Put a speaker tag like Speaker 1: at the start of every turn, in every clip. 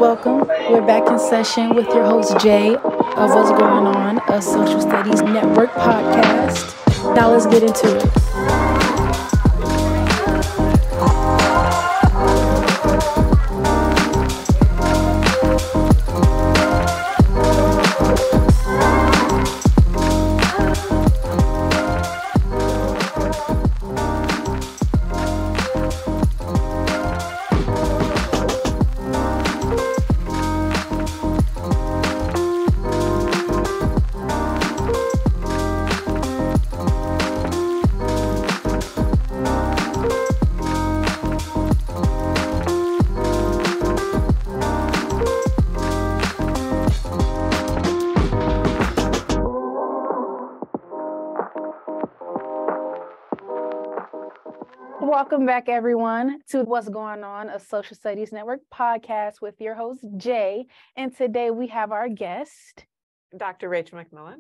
Speaker 1: Welcome. We're back in session with your host, Jay, of What's Going On, a Social Studies Network podcast. Now let's get into it. Welcome back, everyone, to What's Going On, a Social Studies Network podcast with your host, Jay. And today we have our guest,
Speaker 2: Dr. Rachel McMillian.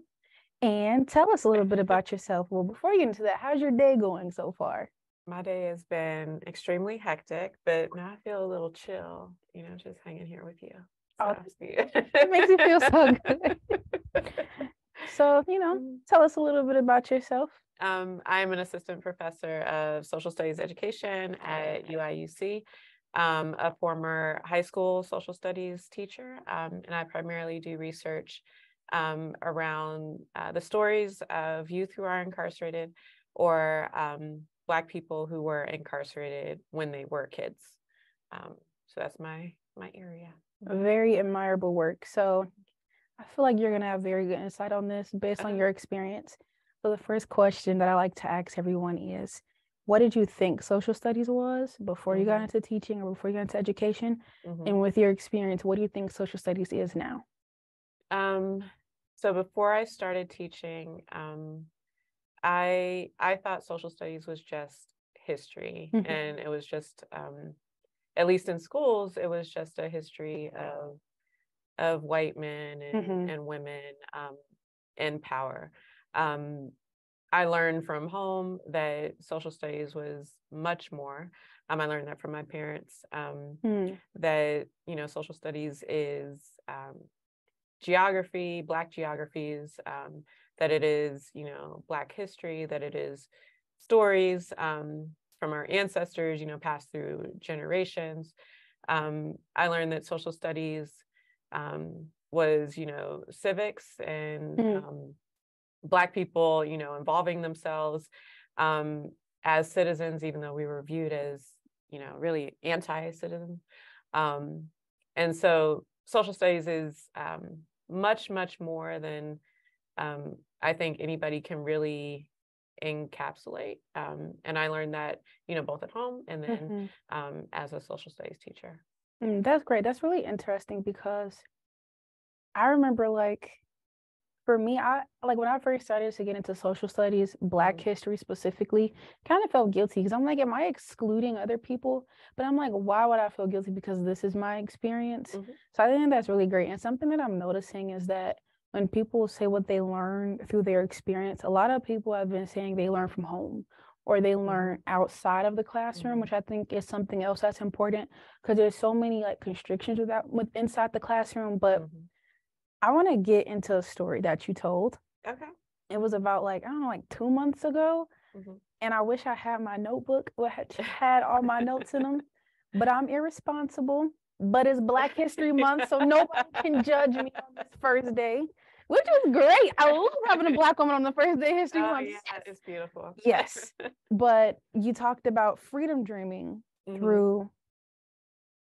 Speaker 1: And tell us a little bit about yourself. Well, before you get into that, how's your day going so far?
Speaker 2: My day has been extremely hectic, but now I feel a little chill, just hanging here with you.
Speaker 1: So. Oh, it makes me feel so good. So, tell us a little bit about yourself.
Speaker 2: I'm an assistant professor of social studies education at UIUC, a former high school social studies teacher, and I primarily do research around the stories of youth who are incarcerated or Black people who were incarcerated when they were kids. So that's my area.
Speaker 1: Very admirable work. So I feel like you're going to have very good insight on this based on your experience. So the first question that I like to ask everyone is, what did you think social studies was before you got into teaching or before you got into education? And with your experience, what do you think social studies is now?
Speaker 2: So before I started teaching, I thought social studies was just history, and it was just, at least in schools, it was just a history of white men and women in power. I learned from home that social studies was much more. I learned that from my parents, that, social studies is geography, Black geographies, that it is, Black history, that it is stories from our ancestors, passed through generations. I learned that social studies was, civics and Black people, involving themselves as citizens, even though we were viewed as, really anti-citizen. And so social studies is much, much more than I think anybody can really encapsulate. And I learned that, both at home and then as a social studies teacher.
Speaker 1: That's great. That's really interesting because I remember for me, when I first started to get into social studies, Black history specifically, kind of felt guilty because I'm like, am I excluding other people? But I'm like, why would I feel guilty? Because this is my experience. So I think that's really great. And something that I'm noticing is that when people say what they learned through their experience, a lot of people have been saying they learn from home or they learn outside of the classroom, which I think is something else that's important because there's so many constrictions with inside the classroom. But I want to get into a story that you told.
Speaker 2: Okay.
Speaker 1: It was about 2 months ago. And I wish I had my notebook which had all my notes in them, but I'm irresponsible. But it's Black History Month, so nobody can judge me on this first day, which is great. I love having a Black woman on the first day of History Month.
Speaker 2: Yeah, it's beautiful.
Speaker 1: Yes. But you talked about freedom dreaming through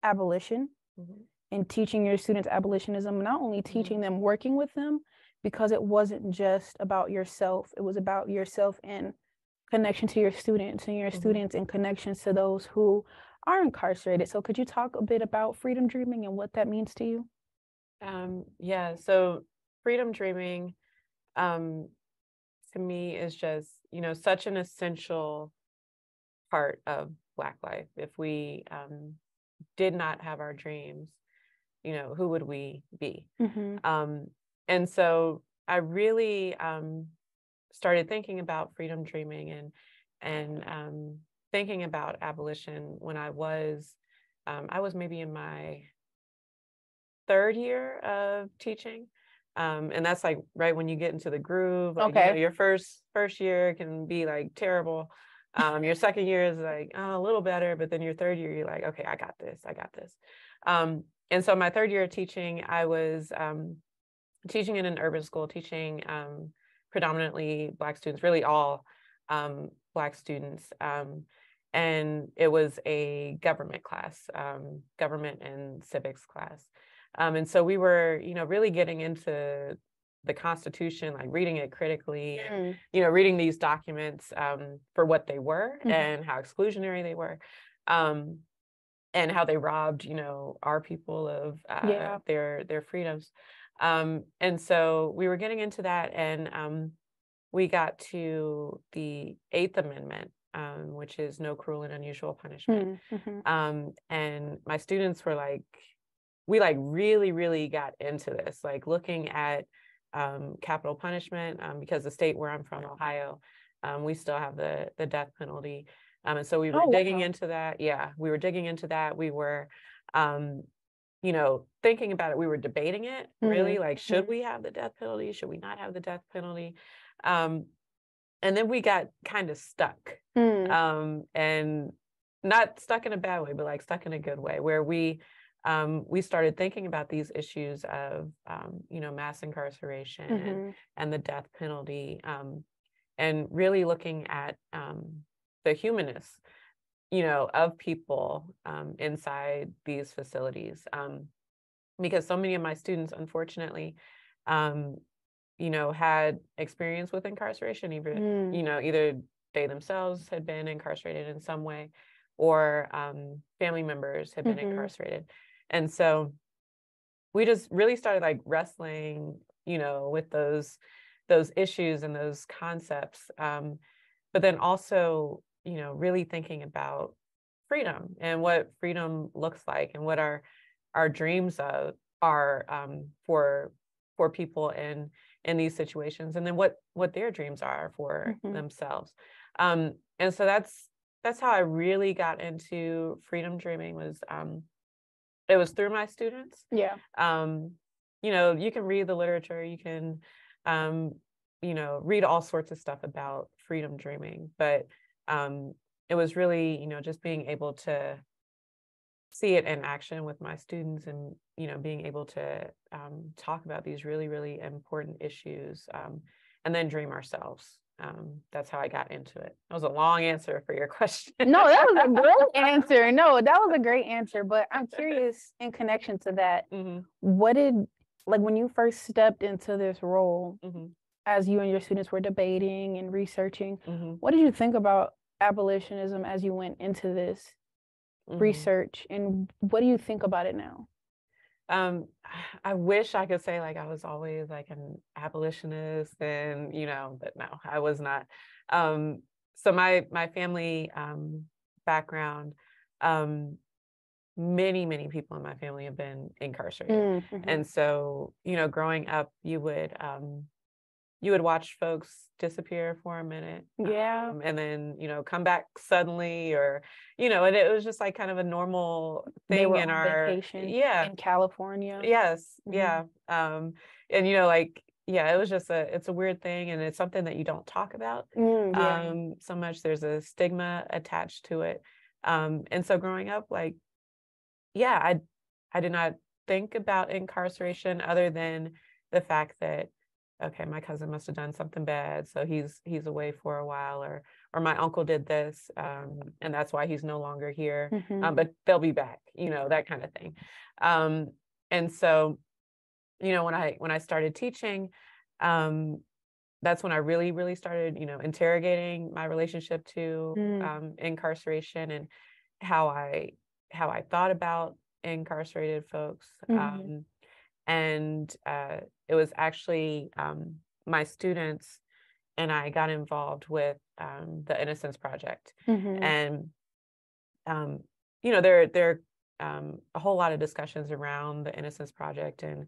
Speaker 1: abolition. And teaching your students abolitionism, not only teaching them, working with them, because it wasn't just about yourself. It was about yourself and connection to your students and your students and connections to those who are incarcerated. So could you talk a bit about freedom dreaming and what that means to you?
Speaker 2: Yeah, so freedom dreaming to me is just, such an essential part of Black life. If we did not have our dreams, who would we be? And so I really started thinking about freedom dreaming and thinking about abolition when I was I was maybe in my third year of teaching. And that's like right when you get into the groove, like, you know,
Speaker 1: Okay.
Speaker 2: your first year can be like terrible. Your second year is like a little better, but then your third year, you're like, okay, I got this. And so my third year of teaching, I was teaching in an urban school, teaching predominantly Black students, really all Black students. And it was a government class, government and civics class. And so we were, you know, really getting into the Constitution, like reading it critically, and, you know, reading these documents for what they were and how exclusionary they were, and how they robbed, you know, our people of their freedoms. And so we were getting into that, and we got to the Eighth Amendment, which is no cruel and unusual punishment. And my students were like, we like really, really got into this, like looking at capital punishment, because the state where I'm from, Ohio, we still have the death penalty. And so we were digging into that. Yeah, we were digging into that. We were, you know, thinking about it. We were debating it, really, like, should we have the death penalty? Should we not have the death penalty? And then we got kind of stuck, and not stuck in a bad way, but like stuck in a good way, where we started thinking about these issues of, you know, mass incarceration and the death penalty, and really looking at the humanness, you know, of people inside these facilities, because so many of my students, unfortunately, you know, had experience with incarceration, even, you know, either they themselves had been incarcerated in some way, or family members had been incarcerated. And so we just really started like wrestling, you know, with those issues and those concepts, but then also, you know, really thinking about freedom and what freedom looks like, and what our dreams are for people in these situations, and then what their dreams are for themselves. And so that's how I really got into freedom dreaming. Was it was through my students.
Speaker 1: Yeah.
Speaker 2: You know, you can read the literature, you can you know, read all sorts of stuff about freedom dreaming, but it was really, you know, just being able to see it in action with my students, and, you know, being able to talk about these really, really important issues, and then dream ourselves. That's how I got into it. That was a long answer for your question.
Speaker 1: No, that was a great answer. No, that was a great answer. But I'm curious, in connection to that, what did, like, when you first stepped into this role, as you and your students were debating and researching, what did you think about abolitionism as you went into this research, and what do you think about it now?
Speaker 2: I wish I could say like I was always like an abolitionist, and, you know, but no, I was not. So my family background, many people in my family have been incarcerated, and so, you know, growing up, you would watch folks disappear for a minute, and then, you know, come back suddenly, or, you know, and it was just like kind of a normal thing.
Speaker 1: They were
Speaker 2: in
Speaker 1: on
Speaker 2: our
Speaker 1: vacation in California.
Speaker 2: Yes. And, you know, like, yeah, it was just it's a weird thing, and it's something that you don't talk about so much. There's a stigma attached to it, and so growing up, like, yeah, I did not think about incarceration other than the fact that, okay, my cousin must have done something bad, so he's away for a while, or my uncle did this, and that's why he's no longer here, but they'll be back, you know, that kind of thing. And so, you know, when I started teaching, that's when I really started, you know, interrogating my relationship to incarceration, and how I thought about incarcerated folks. And it was actually my students and I got involved with the Innocence Project. And, you know, there are a whole lot of discussions around the Innocence Project and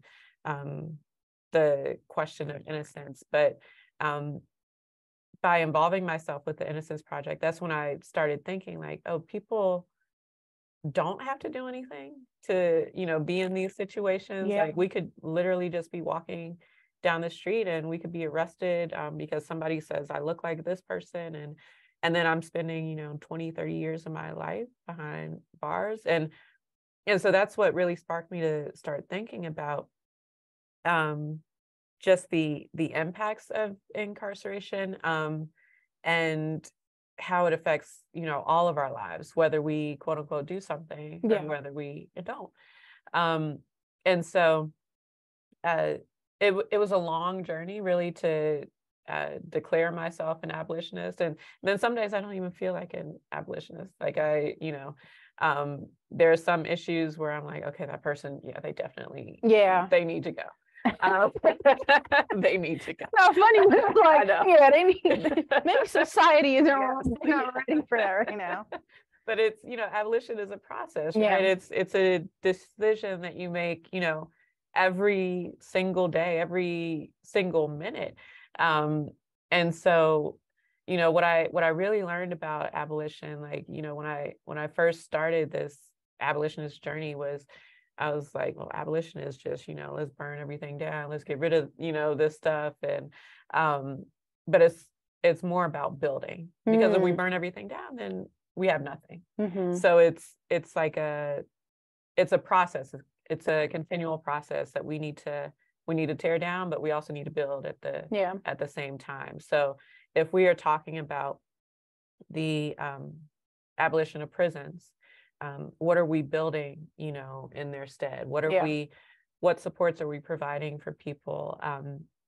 Speaker 2: the question of innocence. But by involving myself with the Innocence Project, that's when I started thinking like, oh, people don't have to do anything to, be in these situations.
Speaker 1: Yeah.
Speaker 2: Like we could literally just be walking down the street and we could be arrested because somebody says I look like this person, and then I'm spending 20, 30 years of my life behind bars. And so that's what really sparked me to start thinking about just the impacts of incarceration, and how it affects all of our lives, whether we quote unquote do something or whether we don't. And so it was a long journny really to declare myself an abolitionist, and then some days I don't even feel like an abolitionist. Like there are some issues where I'm like, okay, that person, they definitely, they need to go. They need to go.
Speaker 1: No, funny, like, they need. Maybe society isn't not ready for that right now.
Speaker 2: But it's abolition is a process, right? It's a decision that you make, every single day, every single minute. And so, what I really learned about abolition, like, when I first started this abolitionist journey I was like, well, abolition is just, let's burn everything down. Let's get rid of, this stuff. And, but it's more about building, because if we burn everything down, then we have nothing. So it's like it's a process. It's a continual process that we need to tear down, but we also need to build at the same time. So if we are talking about the abolition of prisons, what are we building, in their stead? What supports are we providing for people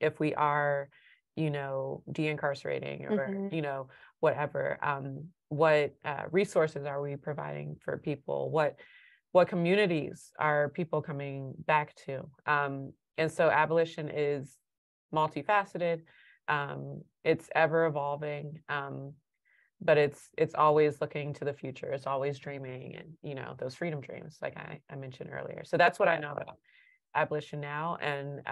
Speaker 2: if we are, de-incarcerating or, whatever? What resources are we providing for people? What communities are people coming back to? And so abolition is multifaceted. It's ever evolving. But it's always looking to the future. It's always dreaming, and those freedom dreams, like I mentioned earlier. So that's what I know about abolition now. And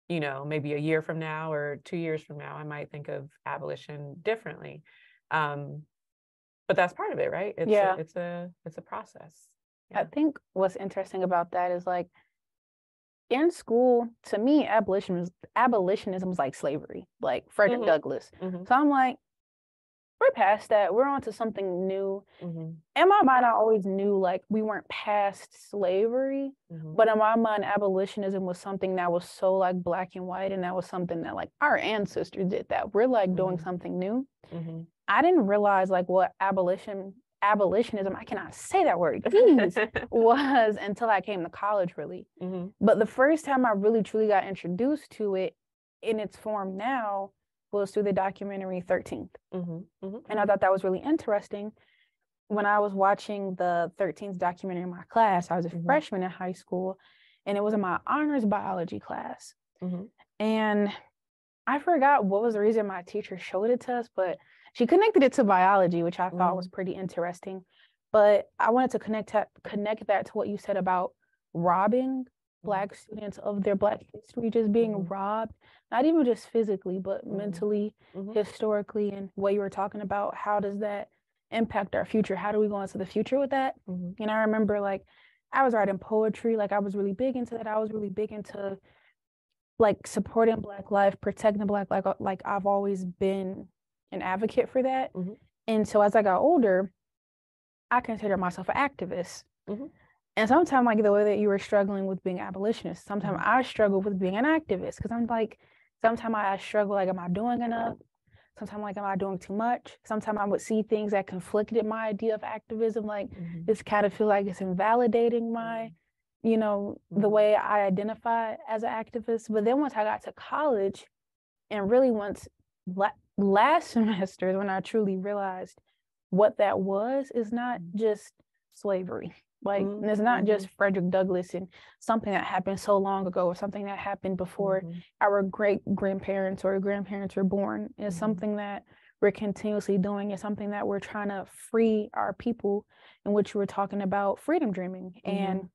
Speaker 2: maybe a year from now or 2 years from now, I might think of abolition differently. But that's part of it, right? It's a process.
Speaker 1: I think what's interesting about that is, like, in school, to me, abolitionism was like slavery, like Frederick Douglass. So I'm like, we're past that. We're on to something new. In my mind, I always knew, like, we weren't past slavery, but in my mind, abolitionism was something that was so, like, black and white, and that was something that, like, our ancestors did that. We're, like, doing something new. I didn't realize, like, what abolitionism, I cannot say that word, was until I came to college, really. But the first time I really, truly got introduced to it in its form now was through the documentary 13th. And I thought that was really interesting. When I was watching the 13th documentary in my class, I was a freshman in high school, and it was in my honors biology class. And I forgot what was the reason my teacher showed it to us, but she connected it to biology, which I thought was pretty interesting. But I wanted to connect that to what you said about robbing Black students of their Black history, just being robbed, not even just physically, but mentally, historically, and what you were talking about. How does that impact our future? How do we go into the future with that? And I remember, like, I was writing poetry, like, I was really big into that. I was really big into, like, supporting Black life, protecting Black life. Like, I've always been an advocate for that. And so as I got older, I consider myself an activist. And sometimes, like, the way that you were struggling with being abolitionist, sometimes I struggle with being an activist, because I'm like, sometimes I struggle, like, am I doing enough? Sometimes, like, am I doing too much? Sometimes I would see things that conflicted my idea of activism, like, this kind of feel like it's invalidating my, the way I identify as an activist. But then once I got to college, and really once last semester, when I truly realized what that was, is not just slavery. Like, it's not just Frederick Douglass and something that happened so long ago, or something that happened before our great-grandparents or grandparents were born. It's something that we're continuously doing. It's something that we're trying to free our people, in which we're talking about freedom dreaming. And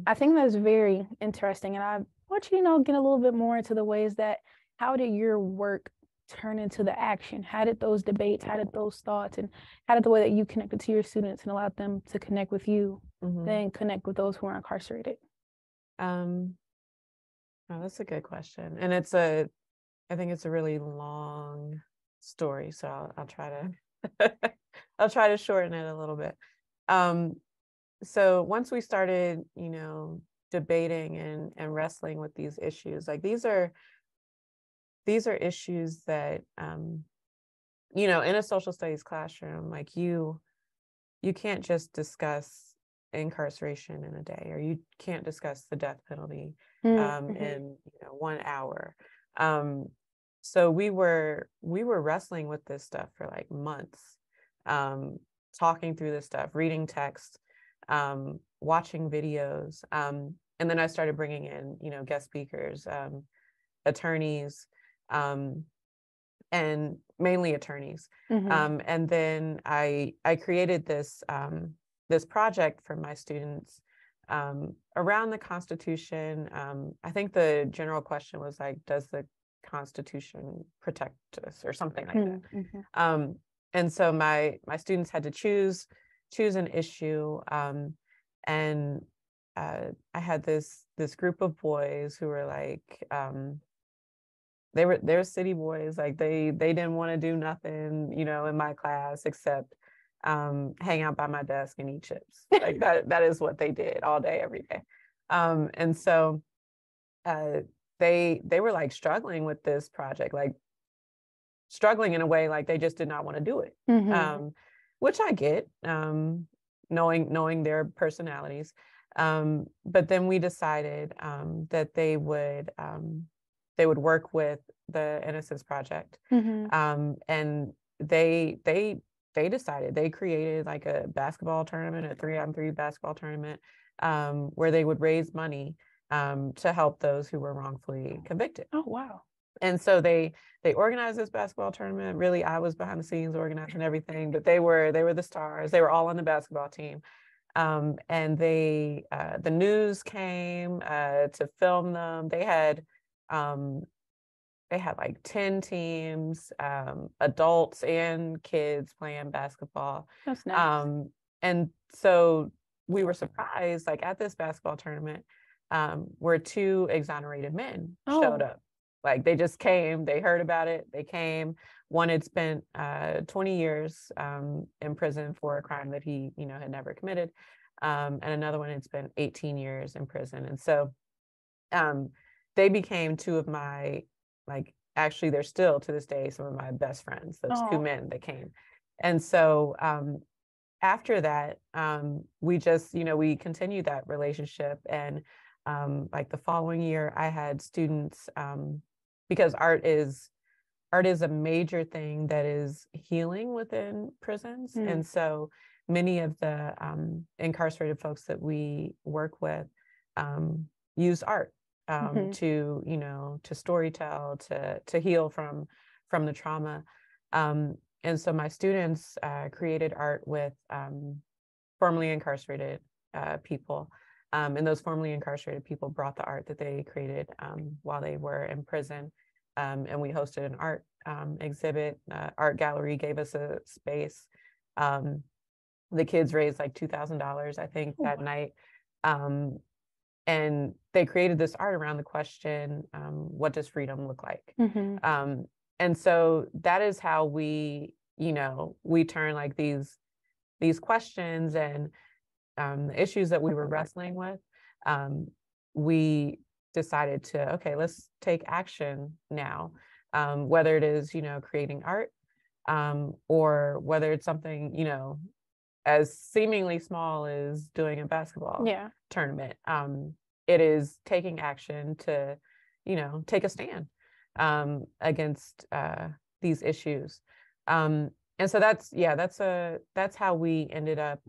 Speaker 1: I think that's very interesting. And I want you to, get a little bit more into the ways that, how did your work turn into the action? How did those debates, how did those thoughts, and how did the way that you connected to your students and allowed them to connect with you, then connect with those who are incarcerated?
Speaker 2: Oh, that's a good question. And I think it's a really long story, so I'll try to I'll try to shorten it a little bit. So once we started, debating and wrestling with these issues, like these are issues that in a social studies classroom, like you can't just discuss incarceration in a day, or you can't discuss the death penalty in 1 hour. So we were wrestling with this stuff for like months, talking through this stuff, reading text, watching videos, and then I started bringing in guest speakers, attorneys, and mainly attorneys. And then I created this this project for my students around the Constitution. I think the general question was like, does the Constitution protect us, or something like that. And so my students had to choose an issue, and I had this group of boys who were like, they're city boys, like they didn't want to do nothing in my class except hang out by my desk and eat chips. Like that is what they did all day, every day. And so they were like struggling with this project, like struggling in a way like they just did not want to do it, which I get, knowing their personalities. But then we decided that they would work with the Innocence Project, and they decided, they created like a basketball tournament, a 3-on-3 basketball tournament, where they would raise money to help those who were wrongfully convicted.
Speaker 1: Oh, wow. And
Speaker 2: so they organized this basketball tournament. Really, I was behind the scenes organizing everything, but they were the stars. They were all on the basketball team. And the news came to film them. They had like 10 teams, adults and kids playing basketball.
Speaker 1: That's nice.
Speaker 2: And so we were surprised, like at this basketball tournament, where 2 exonerated men showed up. Like they just came, they heard about it, they came. One had spent 20 years in prison for a crime that he, had never committed. And another one had spent 18 years in prison. And so they became 2 of my, like, actually they're still to this day some of my best friends, those 2 men that came. And so after that, we just, we continued that relationship. And like the following year, I had students, because art is a major thing that is healing within prisons. And so many of the incarcerated folks that we work with use art to storytell, to heal from the trauma. And so my students created art with formerly incarcerated people. And those formerly incarcerated people brought the art that they created while they were in prison. And we hosted an art exhibit. Art gallery gave us a space. The kids raised like $2,000, I think, that night. And they created this art around the question, what does freedom look like? And so that is how we turn like these questions and the issues that we were wrestling with. We decided to, okay, let's take action now, whether it is, creating art, or whether it's something, as seemingly small as doing a basketball tournament. It is taking action to, take a stand against these issues. And so that's how we ended up,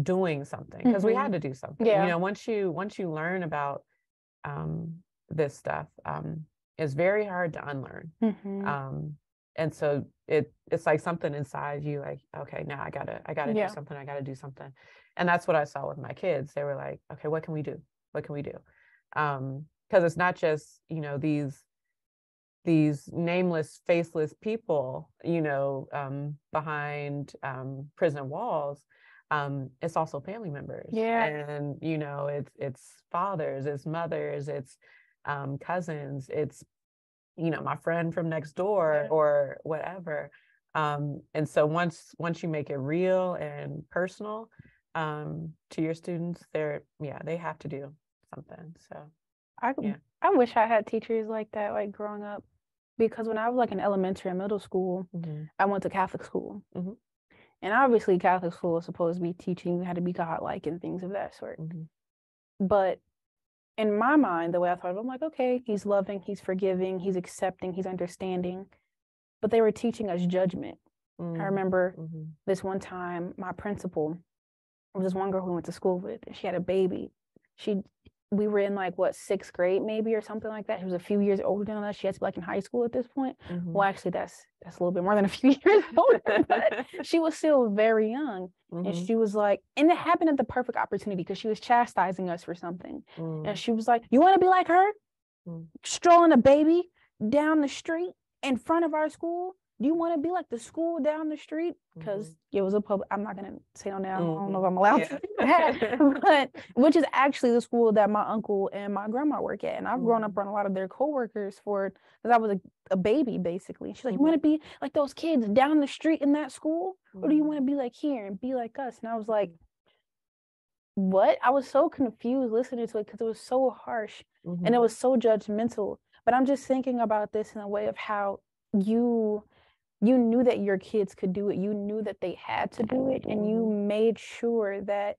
Speaker 2: doing something, because we had to do something. Once you learn about this stuff, it's very hard to unlearn. And so it's like something inside you, like, okay, now I gotta do something. I gotta do something. And that's what I saw with my kids. They were like, okay, what can we do? What can we do? Because it's not just, these these nameless, faceless people, behind prison walls, it's also family members.
Speaker 1: Yeah.
Speaker 2: And, it's fathers, it's mothers, it's cousins, it's, my friend from next door or whatever. And so once you make it real and personal to your students, they have to do something. So
Speaker 1: I wish I had teachers like that, like growing up, because when I was like in elementary and middle school, I went to Catholic school. And obviously Catholic school is supposed to be teaching you how to be godlike and things of that sort. But in my mind, the way I thought, I'm like, okay, he's loving, he's forgiving, he's accepting, he's understanding. But they were teaching us judgment. I remember this one time, my principal, there was this one girl who we went to school with, and she had a baby. We were in like, what, 6th grade maybe or something like that. She was a few years older than us. She had to be like in high school at this point. Well, actually, that's a little bit more than a few years older, but she was still very young. And she was like, and it happened at the perfect opportunity because she was chastising us for something. And she was like, you want to be like her? Strolling a baby down the street in front of our school? Do you want to be like the school down the street? Because it was a public, I'm not going to say no now. I don't know if I'm allowed to do that. But which is actually the school that my uncle and my grandma work at. And I've grown up around a lot of their coworkers because I was a baby, basically. She's like, you want to be like those kids down the street in that school? Or do you want to be like here and be like us? And I was like, what? I was so confused listening to it because it was so harsh and it was so judgmental. But I'm just thinking about this in a way of how you knew that your kids could do it. You knew that they had to do it. And you made sure that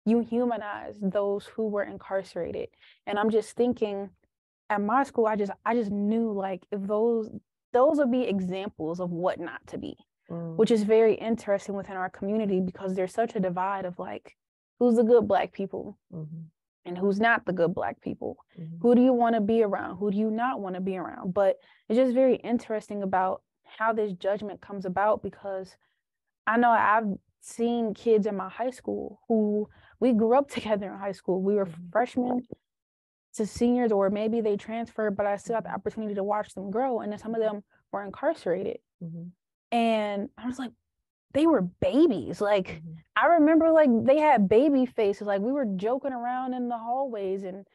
Speaker 1: you humanized those who were incarcerated. And I'm just thinking at my school, I just knew like if those would be examples of what not to be, which is very interesting within our community because there's such a divide of like, who's the good Black people and who's not the good Black people? Who do you want to be around? Who do you not want to be around? But it's just very interesting about how this judgment comes about because I know I've seen kids in my high school who we grew up together in high school. We were freshmen to seniors, or maybe they transferred, but I still had the opportunity to watch them grow. And then some of them were incarcerated. And I was like, they were babies. Like, I remember like they had baby faces. Like we were joking around in the hallways and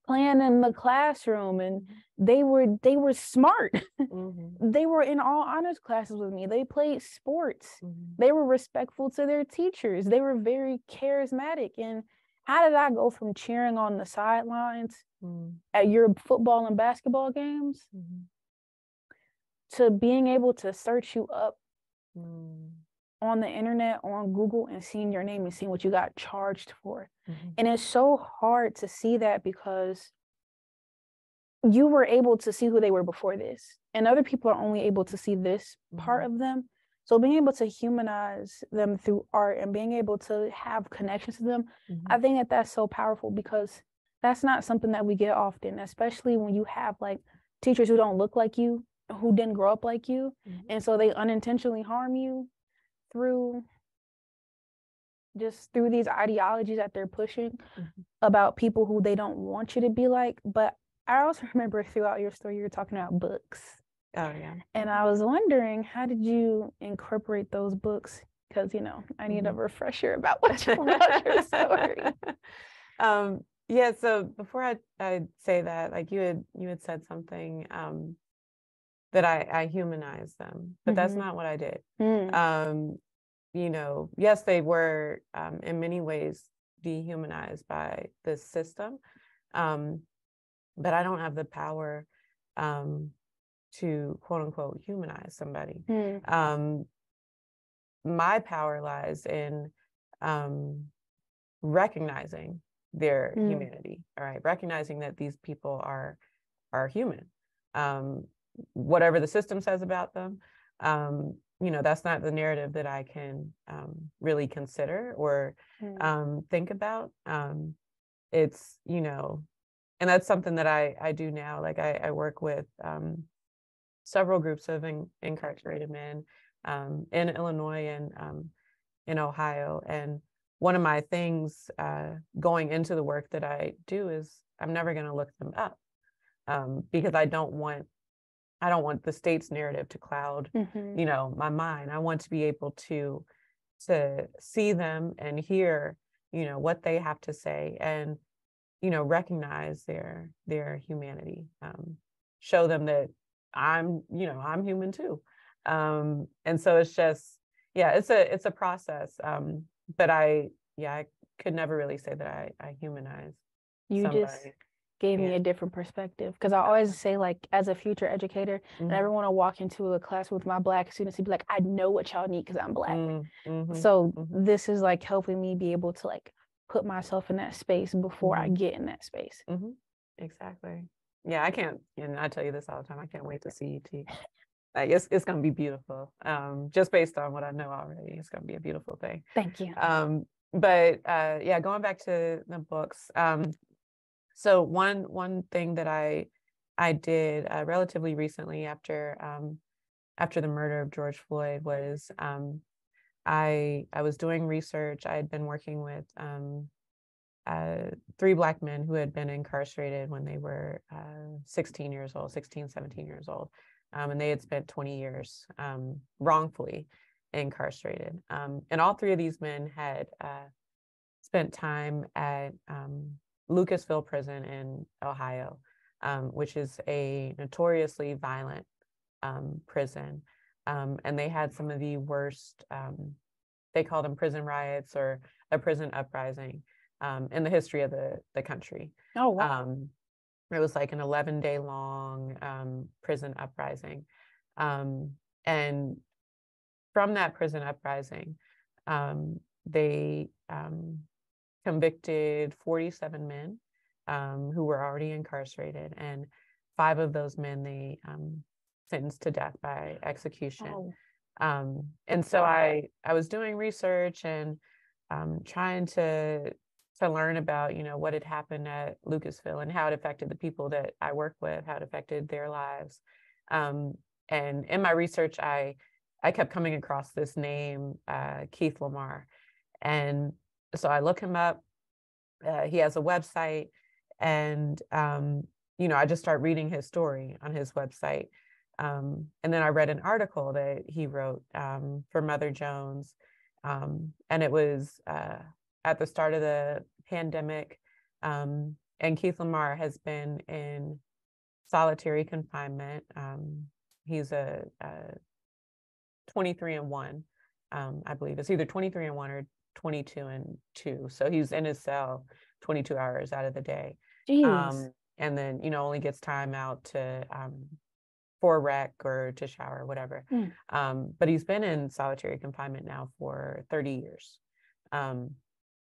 Speaker 1: playing in the classroom, and they were smart. They were in all honors classes with me. They played sports. They were respectful to their teachers. They were very charismatic. And how did I go from cheering on the sidelines at your football and basketball games to being able to search you up on the internet, on Google, and seeing your name and seeing what you got charged for? And it's so hard to see that because you were able to see who they were before this, and other people are only able to see this part of them. So being able to humanize them through art and being able to have connections to them, I think that that's so powerful because that's not something that we get often, especially when you have like teachers who don't look like you, who didn't grow up like you, and so they unintentionally harm you through these ideologies that they're pushing about people who they don't want you to be like. But I also remember throughout your story, you were talking about books.
Speaker 2: Oh, yeah.
Speaker 1: And I was wondering, how did you incorporate those books? Because, I need a refresher about what about your story.
Speaker 2: Yeah, so before I say that, like you had said something that I humanized them, but that's not what I did. Yes, they were in many ways dehumanized by this system, but I don't have the power to quote unquote humanize somebody. My power lies in recognizing their humanity, all right, recognizing that these people are human. Whatever the system says about them, that's not the narrative that I can really consider or think about. It's, and that's something that I do now. Like I work with several groups of incarcerated men in Illinois and in Ohio. And one of my things going into the work that I do is I'm never going to look them up because I don't want I don't want the state's narrative to cloud,
Speaker 1: Mm-hmm.
Speaker 2: you know, my mind. I want to be able to see them and hear, you know, what they have to say, and, you know, recognize their humanity, show them that I'm, you know, I'm human too. And so it's just, yeah, it's a process. But I could never really say that I humanize
Speaker 1: You just
Speaker 2: somebody.
Speaker 1: gave me
Speaker 2: Yeah.
Speaker 1: a different perspective, because I always say, like, as a future educator, I never want to walk into a class with my Black students and be like, I know what y'all need because I'm Black. So this is like helping me be able to like put myself in that space before I get in that space.
Speaker 2: Exactly. Yeah, I can't, and I tell you this all the time, I can't wait to see you teach. Like, it's gonna be beautiful. Just based on what I know already, it's gonna be a beautiful thing.
Speaker 1: Thank you.
Speaker 2: But yeah, going back to the books. So one thing that I did relatively recently after the murder of George Floyd was I was doing research. I had been working with 3 Black men who had been incarcerated when they were 16 years old, 16, 17 years old. And they had spent 20 years wrongfully incarcerated. And all 3 of these men had spent time at Lucasville Prison in Ohio, which is a notoriously violent prison. And they had some of the worst, they call them prison riots or a prison uprising in the history of the country.
Speaker 1: Oh, wow.
Speaker 2: It was like an 11-day long prison uprising. And from that prison uprising, they convicted 47 men who were already incarcerated, and 5 of those men they sentenced to death by execution. Oh. And so I was doing research and trying to learn about, you know, what had happened at Lucasville and how it affected the people that I work with, how it affected their lives. And in my research, I kept coming across this name, Keith Lamar. And so I look him up. He has a website, and you know, I just start reading his story on his website. And then I read an article that he wrote for Mother Jones, and it was at the start of the pandemic. And Keith Lamar has been in solitary confinement. He's a 23-1, I believe. It's either 23-1 or 22-2. So he's in his cell 22 hours out of the day. And then, you know, only gets time out to for rec or to shower or whatever. But he's been in solitary confinement now for 30 years, a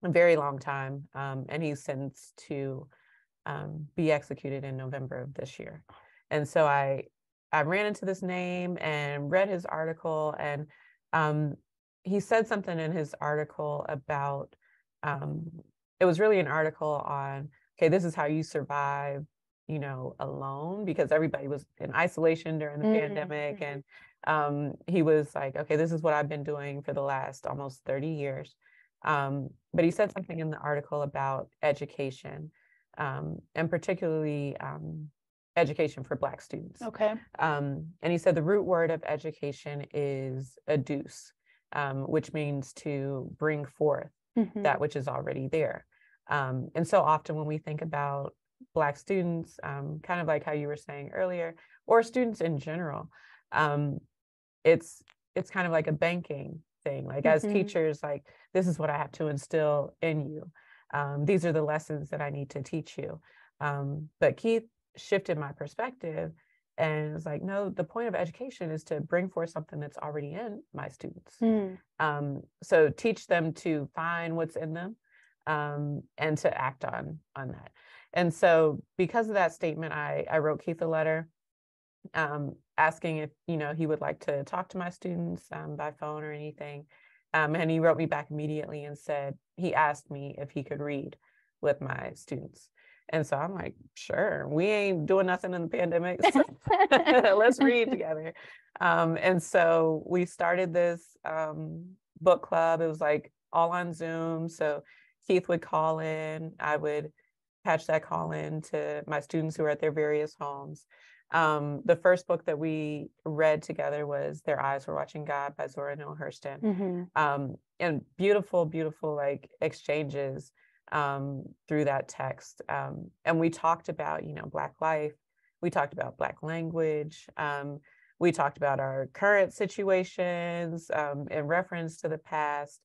Speaker 2: very long time. And he's sentenced to be executed in November of this year. And so I ran into this name and read his article, and he said something in his article about, it was really an article on, okay, this is how you survive, you know, alone, because everybody was in isolation during the pandemic. And he was like, okay, this is what I've been doing for the last almost 30 years. But he said something in the article about education, and particularly education for Black students.
Speaker 1: Okay.
Speaker 2: And he said the root word of education is adduce, which means to bring forth that which is already there. And so often when we think about Black students, kind of like how you were saying earlier, or students in general, it's kind of like a banking thing. Like as teachers, like, this is what I have to instill in you. These are the lessons that I need to teach you. But Keith shifted my perspective and was like, no, the point of education is to bring forth something that's already in my students. So teach them to find what's in them, and to act on that. And so because of that statement, I wrote Keith a letter, asking if, you know, he would like to talk to my students by phone or anything. And he wrote me back immediately and said, he asked me if he could read with my students. And so I'm like, sure, we ain't doing nothing in the pandemic, so let's read together. And so we started this book club. It was like all on Zoom. So Keith would call in, I would patch that call in to my students who are at their various homes. The first book that we read together was Their Eyes Were Watching God by Zora Neale Hurston. And beautiful, beautiful like exchanges through that text. And we talked about, Black life. We talked about Black language. We talked about our current situations in reference to the past.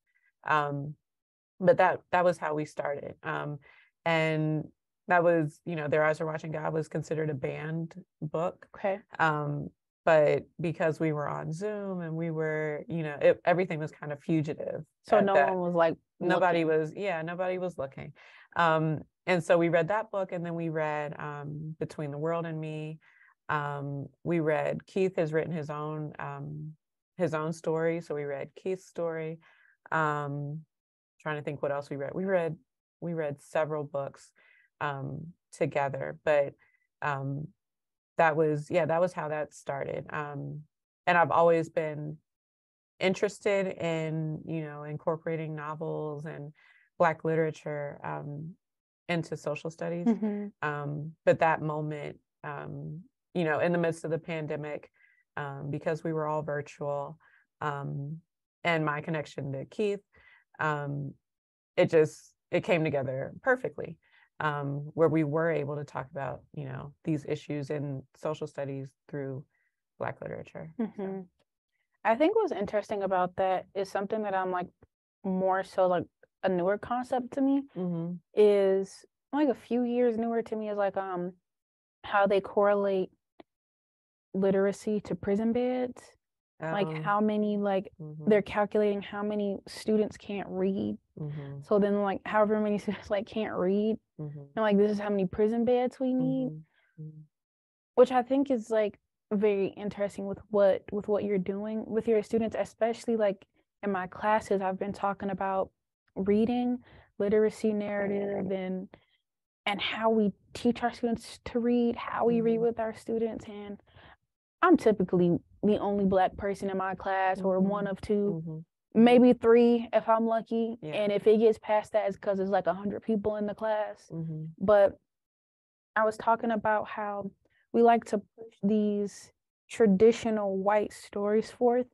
Speaker 2: But that was how we started. And that was, Their Eyes Were Watching God was considered a banned book.
Speaker 1: Okay.
Speaker 2: But because we were on Zoom and we were, everything was kind of fugitive.
Speaker 1: So no one was like
Speaker 2: nobody was looking. And so we read that book, and then we read Between the World and Me. We read, Keith has written his own story, so we read Keith's story. Trying to think what else we read. We read several books together, but that was how that started. And I've always been interested in, incorporating novels and Black literature into social studies. But that moment, in the midst of the pandemic, because we were all virtual, and my connection to Keith, it came together perfectly, where we were able to talk about, these issues in social studies through Black literature. So.
Speaker 1: I think what's interesting about that is something that I'm like more so like a newer concept to me, is like a few years newer to me, is like how they correlate literacy to prison beds. Like how many, like they're calculating how many students can't read. So then like however many students like can't read, and like this is how many prison beds we need, which I think is like very interesting with what you're doing with your students, especially like in my classes. I've been talking about reading, literacy narrative, and how we teach our students to read, how we read with our students. And I'm typically the only Black person in my class, or one of two, maybe three if I'm lucky. And if it gets past that, it's because it's like 100 people in the class. But I was talking about how we like to push these traditional white stories forth.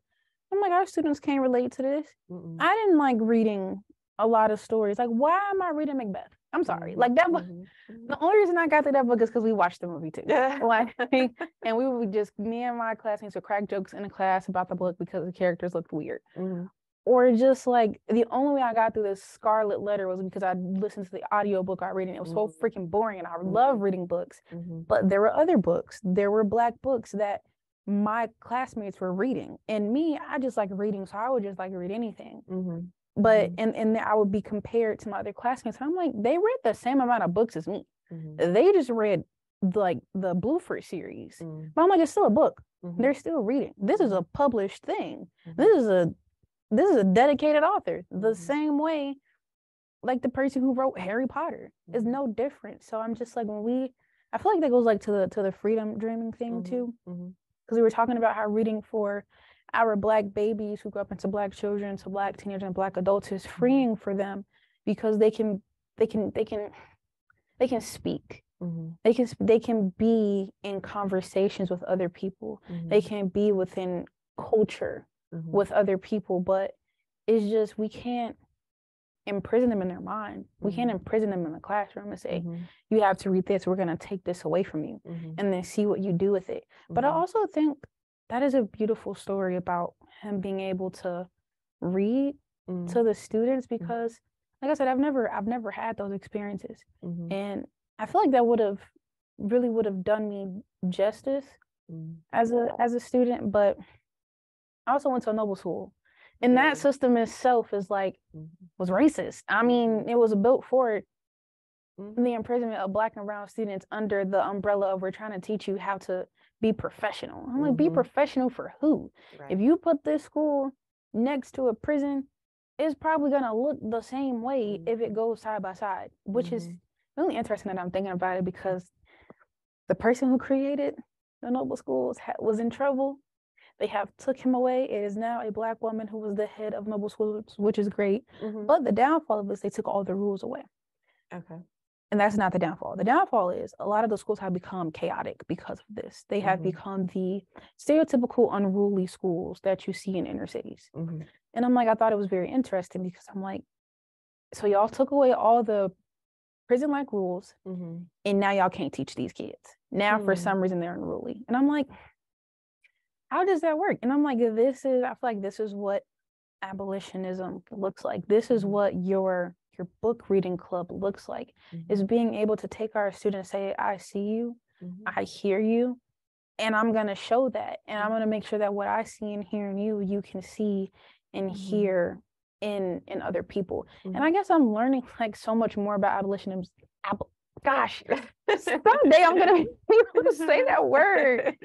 Speaker 1: I'm like, our students can't relate to this. I didn't like reading a lot of stories. Like, why am I reading Macbeth? I'm sorry. Like that book, the only reason I got to that book is because we watched the movie too. Like, and we would just, me and my classmates would crack jokes in the class about the book because the characters looked weird. Or just like, the only way I got through this Scarlet Letter was because I listened to the audiobook I read, and it was so freaking boring, and I love reading books. But there were other books. There were Black books that my classmates were reading. And me, I just like reading, so I would just like read anything. But and I would be compared to my other classmates. And I'm like, they read the same amount of books as me. They just read like the Blueford series. But I'm like, it's still a book. They're still reading. This is a published thing. This is a dedicated author. The same way, like the person who wrote Harry Potter is no different. So I'm just like, I feel like that goes like to the freedom dreaming thing too. Because we were talking about how reading for our Black babies who grew up into Black children, to Black teenagers and Black adults is freeing for them, because they can speak. They can be in conversations with other people. They can be within culture with other people, but it's just, we can't imprison them in their mind. We can't imprison them in the classroom and say, you have to read this, we're going to take this away from you, and then see what you do with it. But I also think that is a beautiful story about him being able to read to the students, because like I said, I've never had those experiences. And I feel like that would have done me justice as a student. But I also went to a noble school, and that system itself is like, was racist. I mean, it was built for the imprisonment of Black and brown students under the umbrella of, we're trying to teach you how to be professional. I'm like, be professional for who? If you put this school next to a prison, it's probably gonna look the same way if it goes side by side, which is really interesting that I'm thinking about it, because the person who created the noble schools was in trouble. They have took him away. It is now a Black woman who was the head of noble schools, which is great. But the downfall of this, they took all the rules away. and that's not the downfall. The downfall is a lot of the schools have become chaotic because of this. They have become the stereotypical unruly schools that you see in inner cities. And I'm like, I thought it was very interesting because I'm like, so y'all took away all the prison-like rules, and now y'all can't teach these kids. Now, for some reason, they're unruly. And I'm like, how does that work? And I'm like, I feel like this is what abolitionism looks like. This is what your book reading club looks like, is being able to take our students, say, I see you, I hear you, and I'm going to show that. And I'm going to make sure that what I see and hear in you, you can see and hear in other people. And I guess I'm learning like so much more about abolitionism. Gosh, someday I'm going to be able to say that word.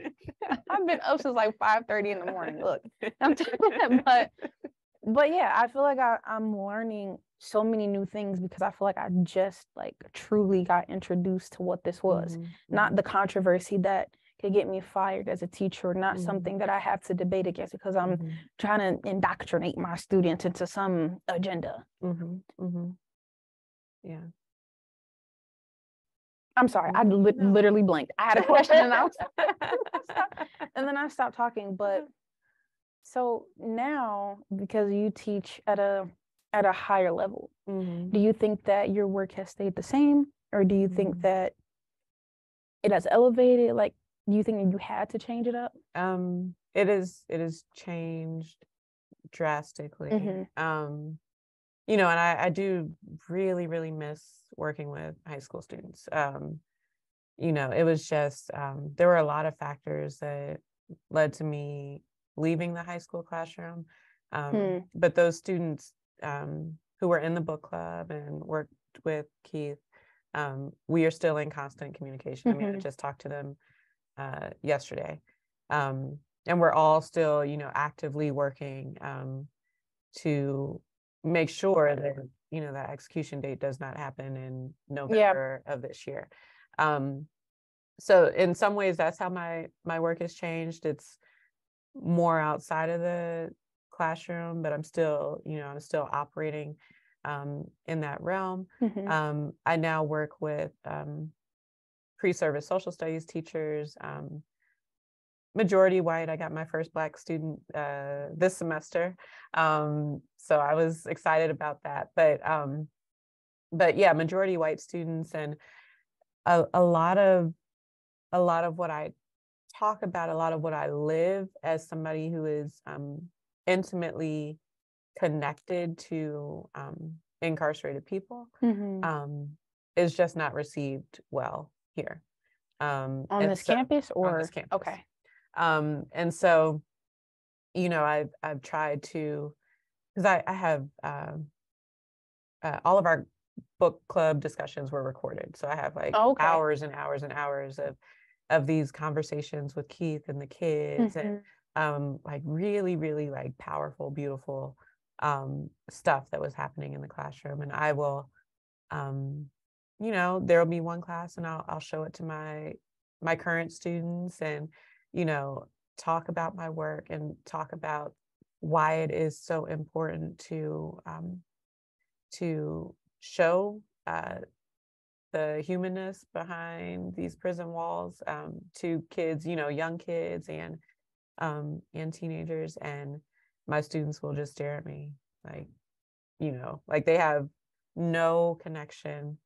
Speaker 1: I've been up since like 5:30 in the morning. Look, I'm telling you, but yeah, I feel like I'm learning so many new things because I feel like I just like truly got introduced to what this was, not the controversy that could get me fired as a teacher, not something that I have to debate against because I'm trying to indoctrinate my students into some agenda.
Speaker 2: Yeah.
Speaker 1: I'm sorry, I literally blanked. I had a question and then I stopped talking. But so now, because you teach at a higher level, do you think that your work has stayed the same, or do you think that it has elevated? Like, do you think that you had to change it up?
Speaker 2: It is changed drastically. You know, and I do really, really miss working with high school students. You know, it was just, there were a lot of factors that led to me leaving the high school classroom. But those students who were in the book club and worked with Keith, we are still in constant communication. I mean, I just talked to them yesterday. And we're all still, you know, actively working to make sure that, you know, that execution date does not happen in November of this year. So in some ways, that's how my work has changed. It's more outside of the classroom, but I'm still, you know, I'm still operating in that realm. I now work with pre-service social studies teachers, majority white. I got my first Black student this semester, so I was excited about that. But yeah, majority white students, and a lot of what I talk about, a lot of what I live as somebody who is intimately connected to incarcerated people, is just not received well here.
Speaker 1: On this campus, or
Speaker 2: on this campus.
Speaker 1: Okay.
Speaker 2: And so, you know, I've tried to, because I have all of our book club discussions were recorded, so I have like hours and hours and hours of these conversations with Keith and the kids, and like really, really like powerful, beautiful stuff that was happening in the classroom. And I will, you know, there'll be one class and I'll show it to my current students, and, you know, talk about my work and talk about why it is so important to show the humanness behind these prison walls to kids, you know, young kids and teenagers. And my students will just stare at me like, you know, like they have no connection.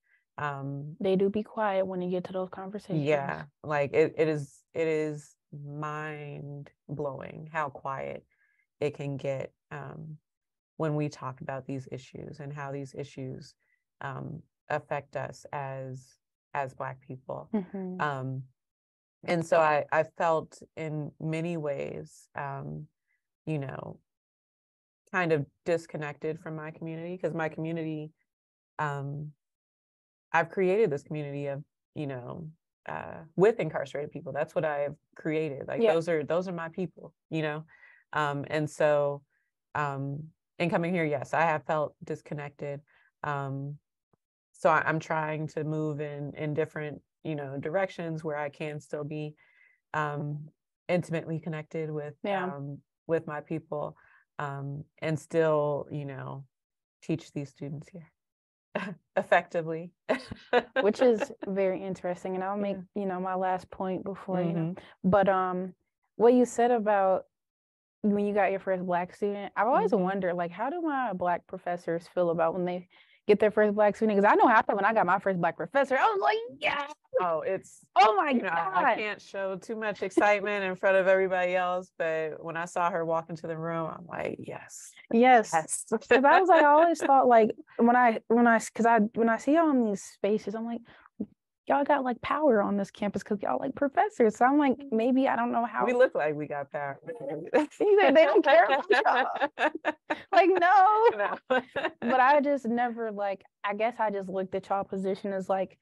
Speaker 1: They do be quiet when you get to those conversations.
Speaker 2: Yeah, like it is mind blowing how quiet it can get when we talk about these issues and how these issues affect us as Black people. And so I felt in many ways, you know, kind of disconnected from my community, because my community, I've created this community of, you know, with incarcerated people. That's what I've created. Like those are my people, you know? And so in coming here, yes, I have felt disconnected. So I'm trying to move in different, you know, directions where I can still be intimately connected with my people, and still, you know, teach these students here. effectively.
Speaker 1: Which is very interesting. And I'll make, my last point before, but what you said about when you got your first Black student, I've always wondered, like, how do my Black professors feel about when they get their first Black student? Because I know how I felt when I got my first Black professor. I was like, yeah. Oh my God.
Speaker 2: I can't show too much excitement in front of everybody else, but when I saw her walk into the room, I'm like, yes.
Speaker 1: Because I was like, I always thought, like, when I see y'all in these spaces, I'm like, y'all got like power on this campus because y'all like professors. So I'm like, maybe I don't know how
Speaker 2: we look like we got power.
Speaker 1: They don't care about y'all. Like, no. But I just never, like, I guess I just looked at y'all position as like,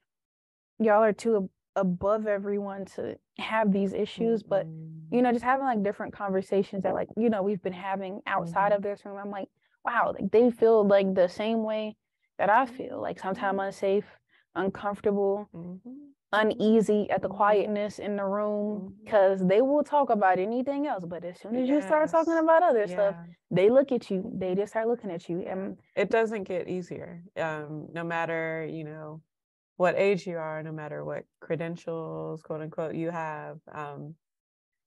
Speaker 1: y'all are too above everyone to have these issues. But just having like different conversations that, like, we've been having outside of this room, I'm like, wow, like they feel like the same way that I feel, like sometimes unsafe, uncomfortable, uneasy at the quietness in the room, because they will talk about anything else, but as soon as you start talking about other stuff, they look at you, they just start looking at you. And
Speaker 2: it doesn't get easier, no matter what age you are, no matter what credentials, quote unquote, you have.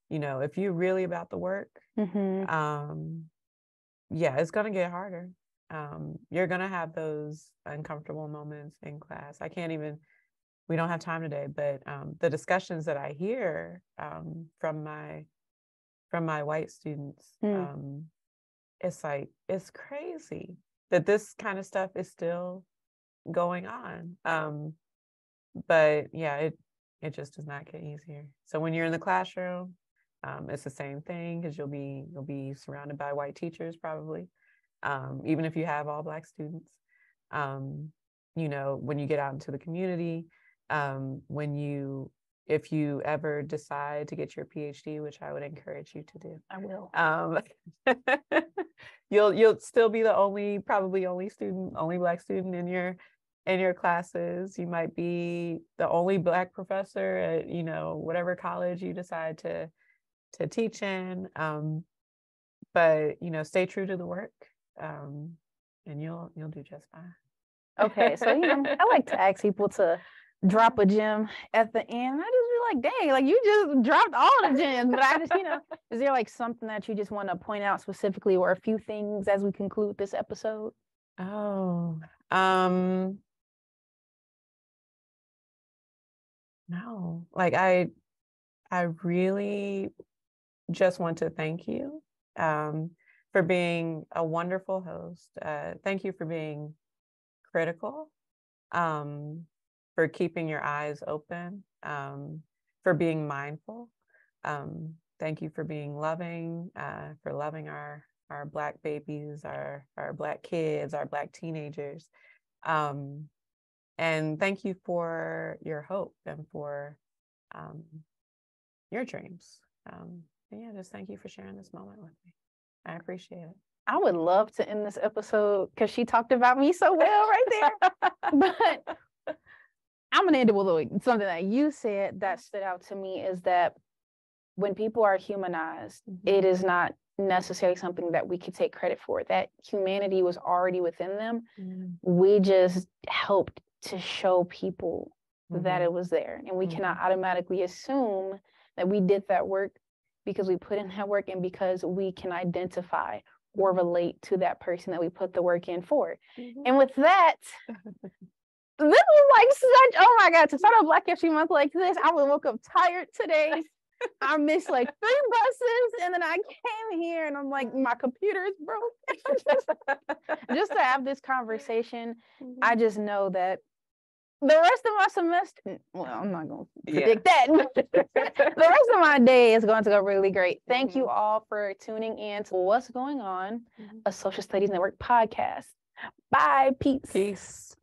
Speaker 2: If you're really about the work, it's gonna get harder. You're gonna have those uncomfortable moments in class. We don't have time today, but the discussions that I hear from my white students, it's crazy that this kind of stuff is still going on. But yeah, it just does not get easier. So when you're in the classroom, it's the same thing, because you'll be surrounded by white teachers probably, even if you have all Black students. When you get out into the community, if you ever decide to get your PhD, which I would encourage you to do,
Speaker 1: I will.
Speaker 2: You'll still be the only Black student in your classes. You might be the only Black professor at whatever college you decide to teach in, but stay true to the work, and you'll do just fine.
Speaker 1: Okay, so I like to ask people to drop a gem at the end. I just be like, dang, like you just dropped all the gems. But I just, is there like something that you just want to point out specifically, or a few things as we conclude this episode?
Speaker 2: No. Like I really just want to thank you for being a wonderful host. Thank you for being critical, for keeping your eyes open, for being mindful. Thank you for being loving, for loving our Black babies, our Black kids, our Black teenagers. And thank you for your hope and for your dreams. Just thank you for sharing this moment with me. I appreciate it.
Speaker 1: I would love to end this episode because she talked about me so well right there. But I'm going to end it with something that you said that stood out to me, is that when people are humanized, it is not necessarily something that we could take credit for. That humanity was already within them. We just helped to show people that it was there. And we cannot automatically assume that we did that work because we put in that work and because we can identify or relate to that person that we put the work in for. And with that, this was like such, oh my God, to start a Black History Month like this, I woke up tired today. I missed like 3 buses, and then I came here and I'm like, my computer is broke. Just to have this conversation, I just know that the rest of my semester, well, I'm not going to predict that. The rest of my day is going to go really great. Thank you all for tuning in to What's Going On, a Social Studies Network podcast. Bye. Peace.
Speaker 2: Peace.